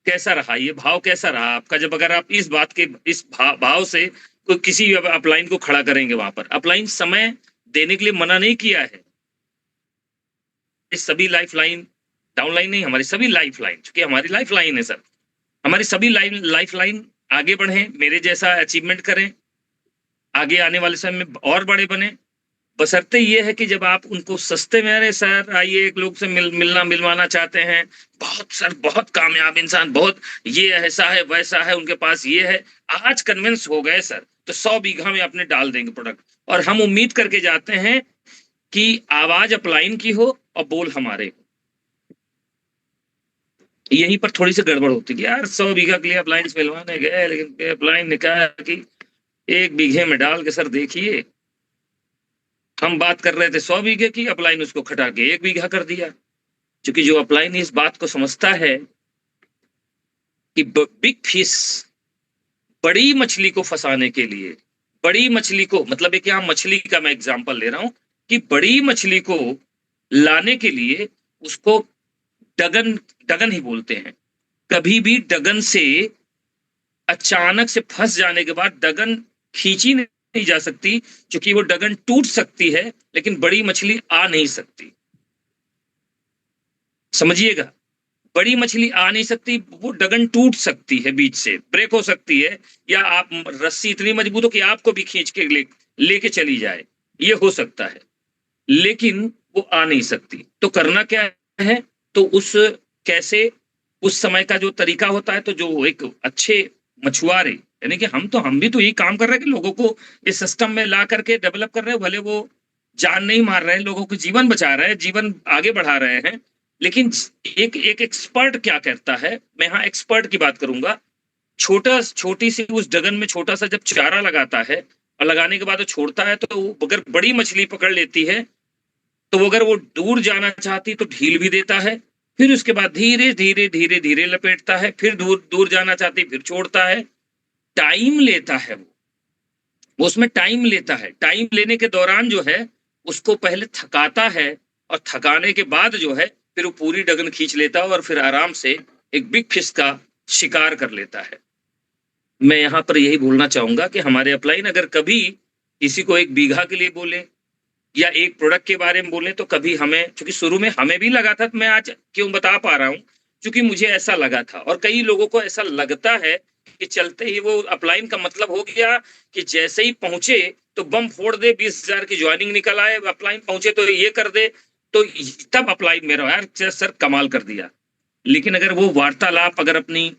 कैसा रहा, ये भाव कैसा रहा आपका, जब अगर आप इस बात के इस भाव से कोई किसी अपलाइन को खड़ा करेंगे वहां पर। अपलाइन समय देने के लिए मना नहीं किया है, इस सभी लाइफ लाइन डाउनलाइन नहीं, हमारी सभी लाइफ लाइन, चूंकि हमारी लाइफ लाइन है सर, हमारी सभी लाइफ लाइन आगे बढ़े, मेरे जैसा अचीवमेंट करें, आगे आने वाले समय में और बड़े बने। बशर्ते ये है कि जब आप उनको सस्ते में, अरे सर आइए एक लोग से मिलवाना चाहते हैं, बहुत सर बहुत कामयाब इंसान, बहुत ये ऐसा है वैसा है, उनके पास ये है, आज कन्विंस हो गए सर तो 100 बीघा में अपने डाल देंगे प्रोडक्ट, और हम उम्मीद करके जाते हैं कि आवाज अपलाइन की हो और बोल हमारे हो। यहीं पर थोड़ी सी गड़बड़ होती है यार, 100 बीघा के लिए अपलाइंस मिलवाने गए, लेकिन अपलाइन ने कहा कि 1 बीघे में डाल के सर देखिए, हम बात कर रहे थे 100 बीघे की, अपलाइन उसको खटा के 1 बीघा कर दिया। क्योंकि जो अपलाइन इस बात को समझता है कि बिग फिश, बड़ी मछली को फंसाने के लिए, बड़ी मछली को, मतलब एक यहाँ मछली का मैं एग्जांपल ले रहा हूं, कि बड़ी मछली को लाने के लिए उसको डगन ही बोलते हैं। कभी भी डगन से अचानक से फंस जाने के बाद डगन खींची नहीं जा सकती, क्योंकि वो डगन टूट सकती है लेकिन बड़ी मछली आ नहीं सकती। समझिएगा, बड़ी मछली आ नहीं सकती, वो डगन टूट सकती है, बीच से ब्रेक हो सकती है, या आप रस्सी इतनी मजबूत हो कि आपको भी खींच के लेके चली जाए, ये हो सकता है, लेकिन वो आ नहीं सकती। तो करना क्या है, तो कैसे उस समय का जो तरीका होता है, तो जो एक अच्छे मछुआरे, यानी कि हम भी तो यही काम कर रहे हैं कि लोगों को इस सिस्टम में ला करके डेवलप कर रहे हैं, भले वो जान नहीं मार रहे हैं, लोगों को जीवन बचा रहे हैं, जीवन आगे बढ़ा रहे हैं, लेकिन एक एक्सपर्ट क्या करता है, मैं यहाँ एक्सपर्ट की बात करूंगा, छोटी सी उस डगन में छोटा सा जब चारा लगाता है, और लगाने के बाद वो छोड़ता है, तो अगर बड़ी मछली पकड़ लेती है तो अगर वो दूर जाना चाहती तो ढील भी देता है, फिर उसके बाद धीरे धीरे धीरे धीरे लपेटता है, फिर दूर जाना चाहती फिर छोड़ता है। टाइम लेता है वो उसमें टाइम लेता है। टाइम लेने के दौरान जो है उसको पहले थकाता है, और थकाने के बाद जो है फिर वो पूरी डगन खींच लेता है, और फिर आराम से एक बिग फिश का शिकार कर लेता है। मैं यहाँ पर यही बोलना चाहूंगा कि हमारे अपलाइन अगर कभी किसी को 1 बीघा के लिए बोले या एक प्रोडक्ट के बारे में बोले, तो कभी हमें, क्योंकि शुरू में हमें भी लगा था, तो मैं आज क्यों बता पा रहा हूँ, क्योंकि मुझे ऐसा लगा था, और कई लोगों को ऐसा लगता है कि चलते ही वो अपलाइन का मतलब हो गया कि जैसे ही पहुंचे तो बम फोड़ दे, 20,000 की ज्वाइनिंग निकल आए, अपलाइन पहुंचे तो ये कर दे, तो तब अपलाइन मेरा यार सर कमाल कर दिया। लेकिन अगर वो वार्तालाप अगर अपनी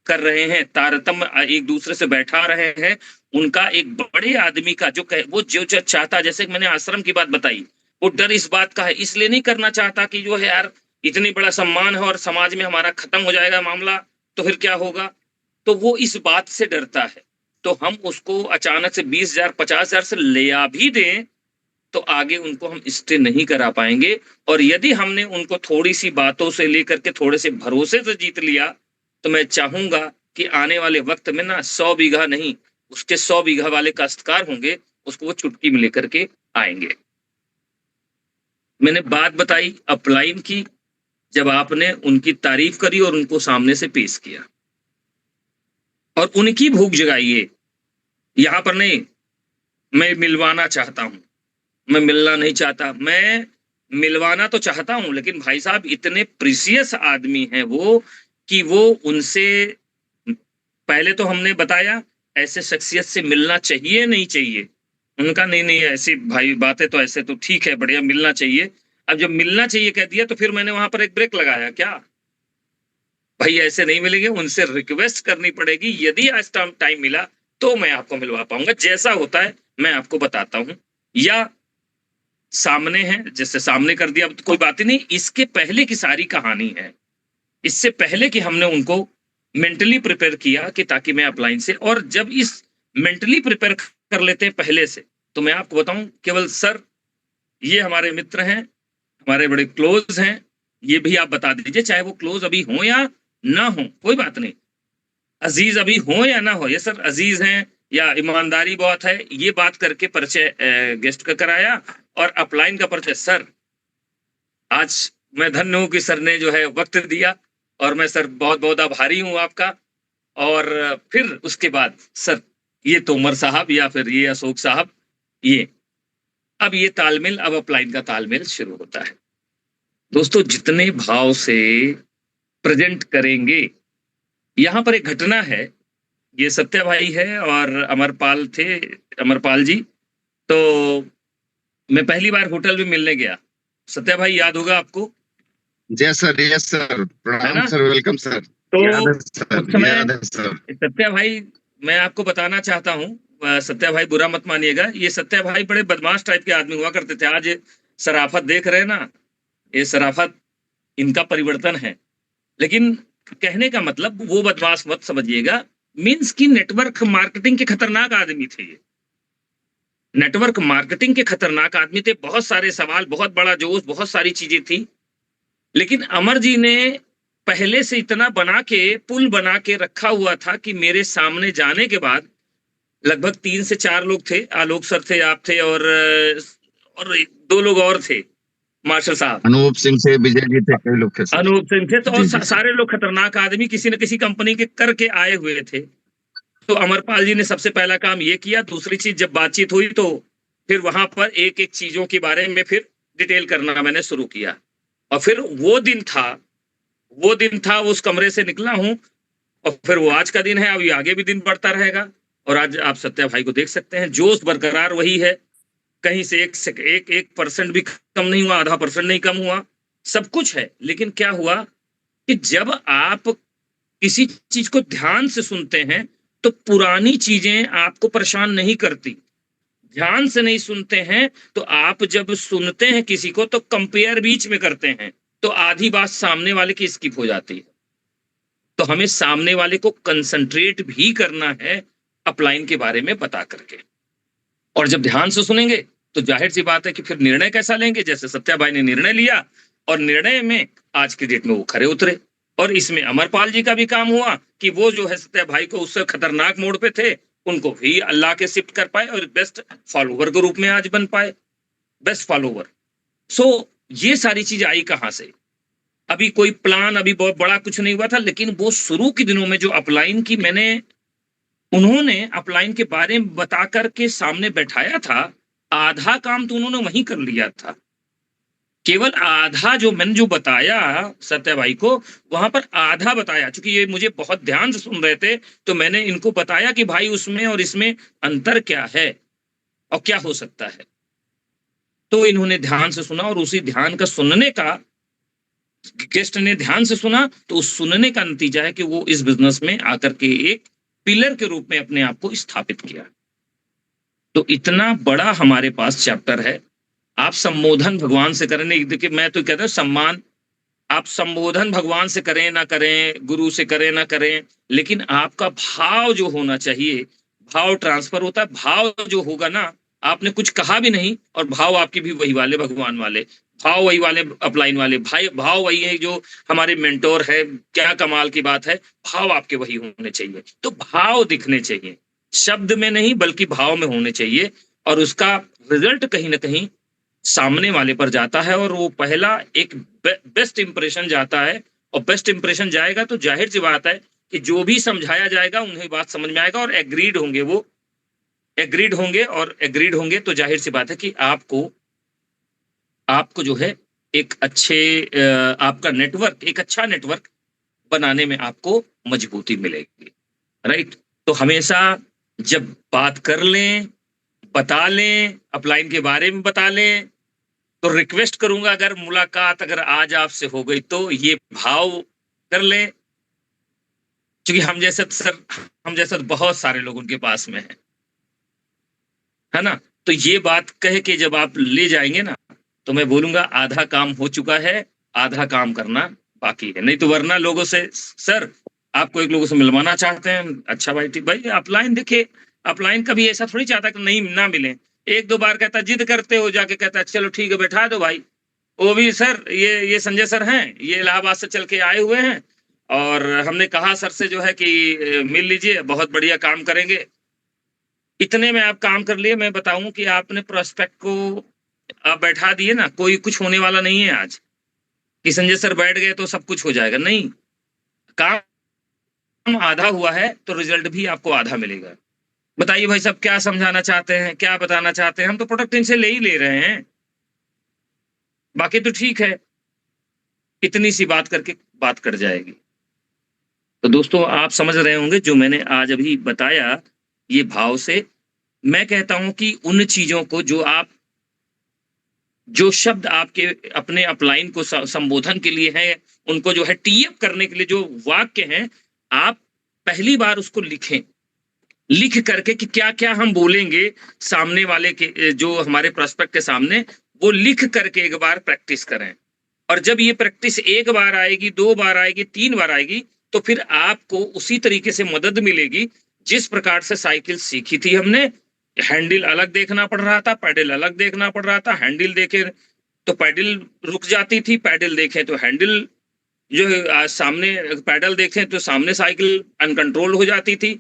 कर रहे हैं, तारतम्य एक दूसरे से बैठा रहे हैं, उनका एक बड़े आदमी का जो वो जो चाहता, जैसे मैंने आश्रम की बात बताई, वो डर इस बात का है, इसलिए नहीं करना चाहता कि जो है यार इतनी बड़ा सम्मान है और समाज में हमारा खत्म हो जाएगा मामला तो फिर क्या होगा, तो वो इस बात से डरता है। तो हम उसको अचानक से 20,000 50,000 से ले आ भी दें तो आगे उनको हम स्टे नहीं करा पाएंगे। और यदि हमने उनको थोड़ी सी बातों से लेकर के थोड़े से भरोसे से जीत लिया तो मैं चाहूंगा कि आने वाले वक्त में ना 100 बीघा नहीं, उसके 100 बीघा वाले काश्तकार होंगे, उसको वो चुटकी में लेकर के आएंगे। मैंने बात बताई अपलाइन की, जब आपने उनकी तारीफ करी और उनको सामने से पेश किया और उनकी भूख जगाइए। यहां पर नहीं मैं मिलवाना चाहता हूं, मैं मिलना नहीं चाहता, मैं मिलवाना तो चाहता हूं, लेकिन भाई साहब इतने प्रीसियस आदमी हैं वो कि वो उनसे पहले तो हमने बताया ऐसे शख्सियत से मिलना चाहिए नहीं चाहिए। उनका नहीं ऐसी भाई बातें तो ऐसे तो ठीक है, बढ़िया मिलना चाहिए। अब जब मिलना चाहिए कह दिया तो फिर मैंने वहां पर एक ब्रेक लगाया, क्या भाई ऐसे नहीं मिलेंगे, उनसे रिक्वेस्ट करनी पड़ेगी, यदि आज टाइम मिला तो मैं आपको मिलवा पाऊंगा, जैसा होता है मैं आपको बताता हूं, या सामने है जैसे सामने कर दिया तो कोई बात ही नहीं। इसके पहले की सारी कहानी है, इससे पहले कि हमने उनको मेंटली प्रिपेयर किया कि ताकि मैं अपलाइन से, और जब इस मेंटली प्रिपेयर कर लेते हैं पहले से तो मैं आपको बताऊं केवल सर ये हमारे मित्र हैं, हमारे बड़े क्लोज हैं, ये भी आप बता दीजिए, चाहे वो क्लोज अभी हो या ना हो कोई बात नहीं, अजीज अभी हो या ना हो, ये सर अजीज हैं या ईमानदारी बहुत है, ये बात करके परिचय गेस्ट का कराया और अपलाइन का परिचय। सर आज मैं धन्य हूं कि सर ने जो है वक्त दिया और मैं सर बहुत बहुत आभारी हूं आपका। और फिर उसके बाद सर ये तोमर साहब या फिर ये अशोक साहब, ये अब ये तालमेल, अब अपलाइन का तालमेल शुरू होता है। दोस्तों जितने भाव से प्रेजेंट करेंगे, यहाँ पर एक घटना है, ये सत्या भाई है और अमरपाल थे, अमरपाल जी, तो मैं पहली बार होटल में मिलने गया, सत्या भाई याद होगा आपको? यस सर, प्रणाम सर, वेलकम सर। तो याद है सर। सत्या भाई मैं आपको बताना चाहता हूँ, सत्या भाई बुरा मत मानिएगा, ये सत्या भाई बड़े बदमाश टाइप के आदमी हुआ करते थे। आज शराफत देख रहे हैं ना, ये शराफत इनका परिवर्तन है, लेकिन कहने का मतलब वो बदमाश मत समझिएगा, मीन्स की नेटवर्क मार्केटिंग के खतरनाक आदमी थे ये, नेटवर्क मार्केटिंग के खतरनाक आदमी थे। बहुत सारे सवाल, बहुत बड़ा जोश, बहुत सारी चीजें थी, लेकिन अमर जी ने पहले से इतना बना के, पुल बना के रखा हुआ था कि मेरे सामने जाने के बाद लगभग 3 से 4 लोग थे, आलोक सर थे, आप थे और 2 लोग और थे, मार्शल साहब, अनूप सिंह थे, विजय जी थे, कई लोग थे, अनूप सिंह थे, तो और सारे लोग खतरनाक आदमी किसी न किसी कंपनी के करके आए हुए थे। तो अमरपाल जी ने सबसे पहला काम ये किया। दूसरी चीज, जब बातचीत हुई तो फिर वहां पर एक एक चीजों के बारे में फिर डिटेल करना मैंने शुरू किया। और फिर वो दिन था, उस कमरे से निकला हूं और फिर वो आज का दिन है, अब ये आगे भी दिन बढ़ता रहेगा। और आज आप सत्या भाई को देख सकते हैं, जोश बरकरार वही है, कहीं से 1% भी कम नहीं हुआ, आधा % नहीं कम हुआ, सब कुछ है। लेकिन क्या हुआ कि जब आप किसी चीज को ध्यान से सुनते हैं तो पुरानी चीजें आपको परेशान नहीं करती। ध्यान से नहीं सुनते हैं तो आप जब सुनते हैं किसी को तो कंपेयर बीच में करते हैं तो आधी बात सामने वाले की स्किप हो जाती है। तो हमें सामने वाले को कंसंट्रेट भी करना है अपलाइन के बारे में बता करके, और जब ध्यान से सुनेंगे तो जाहिर सी बात है कि फिर निर्णय कैसा लेंगे, जैसे सत्या भाई ने निर्णय लिया और निर्णय में आज की डेट में वो खरे उतरे। और इसमें अमरपाल जी का भी काम हुआ कि वो जो है सत्या भाई को उससे खतरनाक मोड़ पे थे, उनको भी अल्लाह के शिफ्ट कर पाए और बेस्ट फॉलोवर के रूप में आज बन पाए, बेस्ट फॉलोवर। सो ये सारी चीज आई कहां से? अभी कोई प्लान, अभी बहुत बड़ा कुछ नहीं हुआ था, लेकिन वो शुरू के दिनों में जो अपलाइन की उन्होंने अपलाइन के बारे में बता करके सामने बैठाया था, आधा काम तो उन्होंने वहीं कर लिया था। केवल आधा जो मैंने जो बताया सत्या भाई को, वहां पर आधा बताया, क्योंकि ये मुझे बहुत ध्यान से सुन रहे थे तो मैंने इनको बताया कि भाई उसमें और इसमें अंतर क्या है और क्या हो सकता है। तो इन्होंने ध्यान से सुना और उसी ध्यान का सुनने का, गेस्ट ने ध्यान से सुना तो उस सुनने का नतीजा है कि वो इस बिजनेस में आकर के एक पिलर के रूप में अपने आप को स्थापित किया। तो इतना बड़ा हमारे पास चैप्टर है आप संबोधन भगवान से करें। नहीं देखिए, मैं तो कहता हूँ सम्मान आप संबोधन भगवान से करें ना करें, गुरु से करें ना करें, लेकिन आपका भाव जो होना चाहिए, भाव ट्रांसफर होता है। भाव जो होगा ना, आपने कुछ कहा भी नहीं और भाव आपके भी वही वाले भगवान वाले, भाव वही वाले अपलाइन वाले, भाई भाव वही है जो हमारे मेंटोर है। क्या कमाल की बात है, भाव आपके वही होने चाहिए। तो भाव दिखने चाहिए, शब्द में नहीं बल्कि भाव में होने चाहिए, और उसका रिजल्ट कहीं ना कहीं सामने वाले पर जाता है, और वो पहला एक बेस्ट इंप्रेशन जाता है। और बेस्ट इंप्रेशन जाएगा तो जाहिर सी बात है कि जो भी समझाया जाएगा उन्हें बात समझ में आएगा, और एग्रीड होंगे, वो एग्रीड होंगे, और एग्रीड होंगे तो जाहिर सी बात है कि आपको जो है एक अच्छे आपका नेटवर्क, एक अच्छा नेटवर्क बनाने में आपको मजबूती मिलेगी। राइट। तो हमेशा जब बात कर लें, बता लें, अपलाइन के बारे में बता लें, तो रिक्वेस्ट करूंगा अगर मुलाकात अगर आज आपसे हो गई तो ये भाव कर लें, क्योंकि हम जैसे तो बहुत सारे लोग उनके पास में है ना। तो ये बात कह के जब आप ले जाएंगे ना, तो मैं बोलूंगा आधा काम हो चुका है, आधा काम करना बाकी है। नहीं तो वरना लोगों से, सर आपको एक लोगों से मिलवाना चाहते हैं, अच्छा भाई ठीक भाई अपलाइन देखिए, अपलाइन कभी ऐसा थोड़ी चाहता कि नहीं ना मिले। एक दो बार कहता जिद करते हो, जाके कहता है चलो ठीक है बैठा दो भाई, वो भी सर ये संजय सर हैं, ये इलाहाबाद से चल के आए हुए हैं, और हमने कहा सर से जो है कि मिल लीजिए, बहुत बढ़िया काम करेंगे। इतने में आप काम कर लिए। मैं बताऊं कि आपने प्रोस्पेक्ट को आप बैठा दिए ना, कोई कुछ होने वाला नहीं है आज कि संजय सर बैठ गए तो सब कुछ हो जाएगा, नहीं। काम आधा हुआ है तो रिजल्ट भी आपको आधा मिलेगा। बताइए भाई साहब क्या समझाना चाहते हैं, क्या बताना चाहते हैं? हम तो प्रोडक्ट इनसे ले ही ले रहे हैं, बाकी तो ठीक है, इतनी सी बात करके बात कट जाएगी। तो दोस्तों आप समझ रहे होंगे जो मैंने आज अभी बताया, ये भाव से मैं कहता हूं कि उन चीजों को जो शब्द आपके अपने अपलाइन को संबोधन के लिए है, उनको जो है टीएप करने के लिए जो वाक्य हैं, आप पहली बार उसको लिखें, लिख करके कि क्या क्या हम बोलेंगे सामने वाले के, जो हमारे प्रोस्पेक्ट के सामने, वो लिख करके एक बार प्रैक्टिस करें। और जब ये प्रैक्टिस एक बार आएगी, दो बार आएगी, तीन बार आएगी, तो फिर आपको उसी तरीके से मदद मिलेगी जिस प्रकार से साइकिल सीखी थी हमने। हैंडल अलग देखना पड़ रहा था, पैडल अलग देखना पड़ रहा था, हैंडल देखे तो पैडल रुक जाती थी, पैडल देखें तो हैंडल जो सामने, पैडल देखें तो सामने साइकिल अनकंट्रोल हो जाती थी।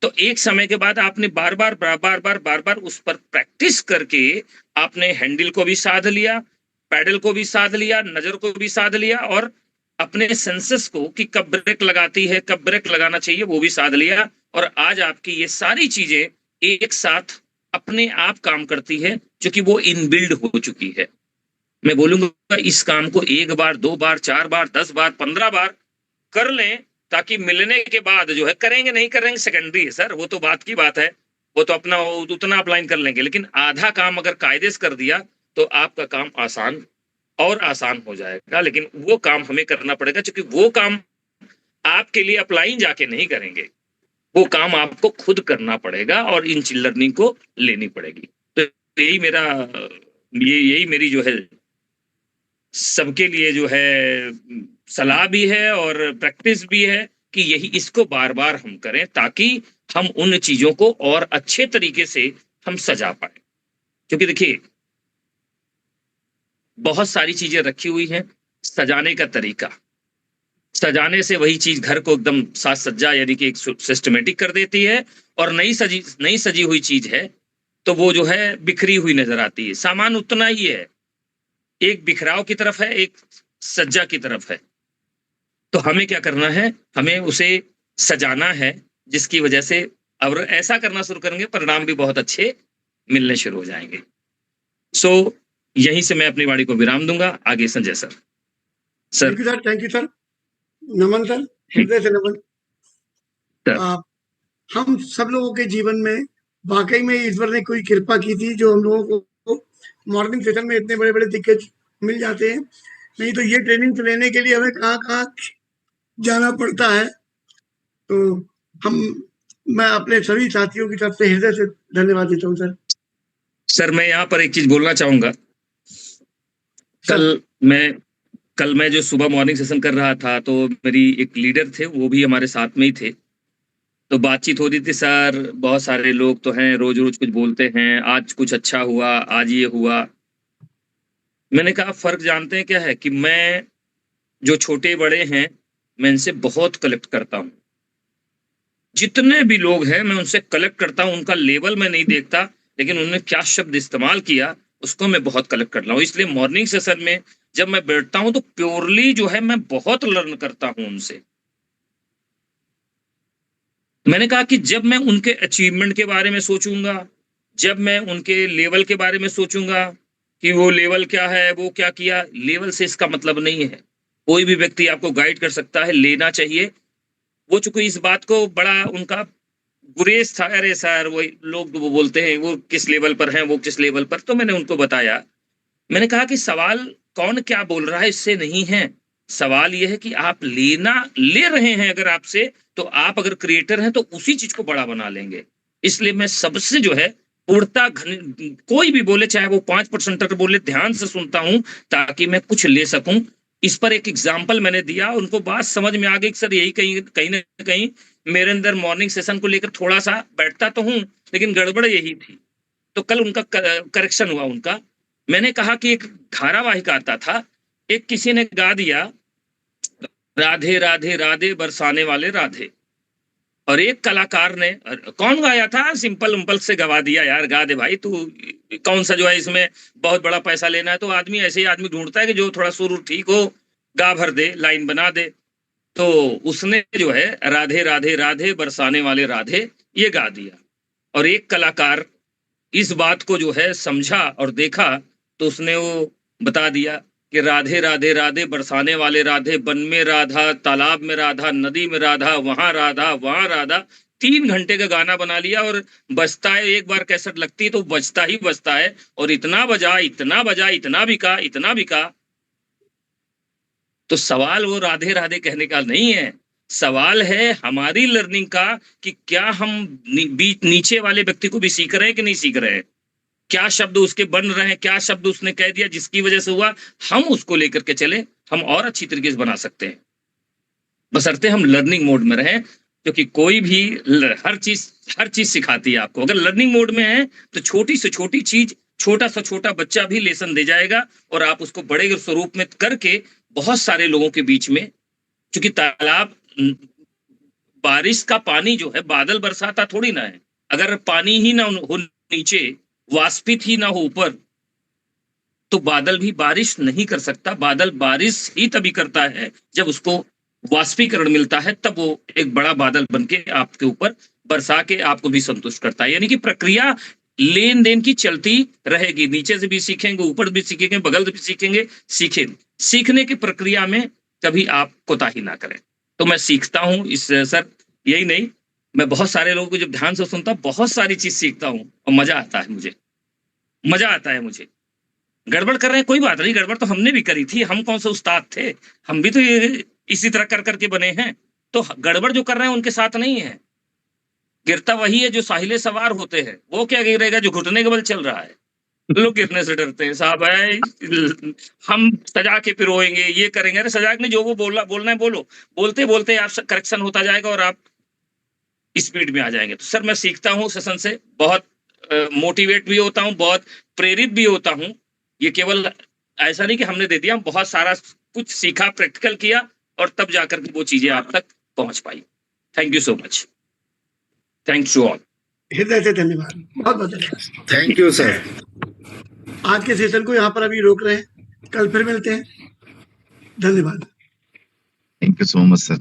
तो एक समय के बाद आपने बार बार उस पर प्रैक्टिस करके आपने हैंडल को भी साध लिया, पैडल को भी साध लिया, नजर को भी साध लिया, और अपने सेंसेस को कि कब ब्रेक लगाती है, कब ब्रेक लगाना चाहिए, वो भी साध लिया। और आज आपकी ये सारी चीजें एक साथ अपने आप काम करती है, क्योंकि वो इनबिल्ड हो चुकी है। मैं बोलूंगा इस काम को एक बार, दो बार, चार बार, 10 बार, 15 बार कर लें, ताकि मिलने के बाद जो है, करेंगे नहीं करेंगे सेकेंडरी है सर, वो तो बात की बात है, वो तो अपना उतना अप्लाइन कर लेंगे, लेकिन आधा काम अगर कायदे से कर दिया तो आपका काम आसान और आसान हो जाएगा। लेकिन वो काम हमें करना पड़ेगा, क्योंकि वो काम आपके लिए अप्लाइन जाके नहीं करेंगे, वो काम आपको खुद करना पड़ेगा और इन लर्निंग को लेनी पड़ेगी। तो यही मेरी जो है सबके लिए जो है सलाह भी है और प्रैक्टिस भी है कि यही इसको बार बार हम करें, ताकि हम उन चीजों को और अच्छे तरीके से हम सजा पाए। क्योंकि देखिए बहुत सारी चीजें रखी हुई हैं, सजाने का तरीका, सजाने से वही चीज घर को एकदम साज सज्जा यानी कि एक सिस्टमेटिक कर देती है, और नई सजी हुई चीज है तो वो जो है बिखरी हुई नजर आती है। सामान उतना ही है, एक बिखराव की तरफ है, एक सज्जा की तरफ है। तो हमें क्या करना है, हमें उसे सजाना है, जिसकी वजह से अब ऐसा करना शुरू करेंगे परिणाम भी बहुत अच्छे मिलने शुरू हो जाएंगे। सो यहीं से मैं अपनी वाणी को विराम दूंगा। आगे Sanjay sir. Thank you sir, Naman sir, हृदय से नमन। हम सब लोगों के जीवन में वाकई में ईश्वर ने कोई कृपा की थी, जो हम लोगों को मॉर्निंग सेशन में इतने बड़े बड़े दिग्गज मिल जाते हैं। नहीं तो ये ट्रेनिंग लेने के लिए हमें कहाँ जाना पड़ता है। तो मैं अपने सभी साथियों की तरफ से हृदय से धन्यवाद देता हूँ सर। सर मैं यहाँ पर एक चीज बोलना चाहूंगा कल मैं जो सुबह मॉर्निंग सेशन कर रहा था, तो मेरी एक लीडर थे, वो भी हमारे साथ में ही थे। तो बातचीत हो रही थी, सर बहुत सारे लोग तो हैं, रोज रोज कुछ बोलते हैं, आज कुछ अच्छा हुआ, आज ये हुआ। मैंने कहा फर्क जानते हैं क्या है कि मैं जो छोटे बड़े हैं, मैं इनसे बहुत कलेक्ट करता हूँ। जितने भी लोग हैं मैं उनसे कलेक्ट करता हूँ, उनका लेवल मैं नहीं देखता, लेकिन उन्होंने क्या शब्द इस्तेमाल किया उसको मैं बहुत कलेक्ट कर रहा हूँ। इसलिए मॉर्निंग सेशन में जब मैं बैठता हूँ तो प्योरली जो है मैं बहुत लर्न करता हूँ उनसे। मैंने कहा कि जब मैं उनके अचीवमेंट के बारे में सोचूंगा, जब मैं उनके लेवल के बारे में सोचूंगा कि वो लेवल क्या है, वो क्या किया, लेवल से इसका मतलब नहीं है। कोई भी व्यक्ति आपको गाइड कर सकता है, लेना चाहिए। वो चूंकि इस बात को बड़ा उनका गुरेज था, अरे सर वो लोग वो बोलते हैं वो किस लेवल पर हैं, वो किस लेवल पर। तो मैंने उनको बताया, मैंने कहा कि सवाल कौन क्या बोल रहा है इससे नहीं है, सवाल ये है कि आप ले रहे हैं अगर आपसे, तो आप अगर क्रिएटर हैं तो उसी चीज को बड़ा बना लेंगे। इसलिए मैं सबसे जो है पूर्णता, कोई भी बोले चाहे वो 5% बोले, ध्यान से सुनता हूं ताकि मैं कुछ ले सकूं। इस पर एक एग्जाम्पल मैंने दिया, उनको बात समझ में आ गई कि सर यही कहीं ना कहीं मेरे अंदर मॉर्निंग सेशन को लेकर थोड़ा सा बैठता तो हूं, लेकिन गड़बड़ यही थी। तो कल उनका करेक्शन हुआ उनका। मैंने कहा कि एक धारावाहिक आता था, एक किसी ने गा दिया राधे राधे राधे बरसाने वाले राधे, और एक कलाकार ने, कौन गाया था, सिंपल उम्पल से गवा दिया, यार गा दे भाई तू, कौन सा जो है इसमें बहुत बड़ा पैसा लेना है। तो आदमी ऐसे ही आदमी ढूंढता है कि जो थोड़ा सुर ठीक हो, गा भर दे, लाइन बना दे। तो उसने जो है राधे राधे राधे बरसाने वाले राधे ये गा दिया, और एक कलाकार इस बात को जो है समझा और देखा, तो उसने वो बता दिया कि राधे राधे राधे बरसाने वाले राधे, वन में राधा, तालाब में राधा, नदी में राधा, वहां राधा। 3 घंटे का गाना बना लिया, और बजता है, एक बार कैसेट लगती है तो बजता ही बजता है, और इतना बजा, इतना बिका। तो सवाल वो राधे राधे कहने का नहीं है, सवाल है हमारी लर्निंग का कि क्या हम नीचे वाले व्यक्ति को भी सीख रहे हैं कि नहीं सीख रहे हैं, क्या शब्द उसके बन रहे हैं, क्या शब्द उसने कह दिया जिसकी वजह से हुआ, हम उसको लेकर के चले, हम और अच्छी तरीके से बना सकते हैं, बशर्ते हम लर्निंग मोड में रहें। क्योंकि कोई भी हर चीज सिखाती है आपको। अगर लर्निंग मोड में है तो छोटी से छोटी चीज, छोटा सा छोटा बच्चा भी लेसन दे जाएगा, और आप उसको बड़े स्वरूप में करके बहुत सारे लोगों के बीच में, क्योंकि तालाब, बारिश का पानी जो है बादल बरसाता थोड़ी ना है, अगर पानी ही ना हो नीचे, वाष्पित ही ना हो ऊपर, तो बादल भी बारिश नहीं कर सकता। बादल बारिश ही तभी करता है जब उसको वाष्पीकरण मिलता है, तब वो एक बड़ा बादल बन के आपके ऊपर बरसा के आपको भी संतुष्ट करता है। यानी कि प्रक्रिया लेन देन की चलती रहेगी, नीचे से भी सीखेंगे, ऊपर भी सीखेंगे, बगल से भी सीखेंगे, सीखने की प्रक्रिया में कभी आप कोताही ना करें। तो मैं सीखता हूं इस सर, यही नहीं, मैं बहुत सारे लोगों को जब ध्यान से सुनता हूं, बहुत सारी चीज सीखता हूं, और मजा आता है मुझे। गड़बड़ कर रहे हैं, कोई बात नहीं, गड़बड़ तो हमने भी करी थी, हम कौन से उस्ताद थे, हम भी तो ये इसी तरह कर करके बने हैं। तो गड़बड़ जो कर रहे हैं उनके साथ नहीं है, गिरता वही है जो साहिले सवार होते हैं। वो क्या गिरेगा जो घुटने के बल चल रहा है। लोग गिरने से डरते हैं, साहब है हम सजा के पिरोएंगे, ये करेंगे। अरे सजा के नहीं, जो वो बोलना है बोलो, बोलते बोलते आप करेक्शन होता जाएगा और आप स्पीड में आ जाएंगे। तो सर मैं सीखता हूँ सेशन से, बहुत मोटिवेट भी होता हूँ, बहुत प्रेरित भी होता हूँ। ये केवल ऐसा नहीं कि हमने दे दिया, बहुत सारा कुछ सीखा, प्रैक्टिकल किया, और तब जाकर के वो चीजें आप तक पहुंच पाई। Thank you so much, thanks to all. हृदय से धन्यवाद, बहुत बहुत धन्यवाद। Thank you sir. आज के सेशन को यहाँ पर अभी रोक रहे हैं, कल फिर मिलते हैं। धन्यवाद। Thank you so much sir.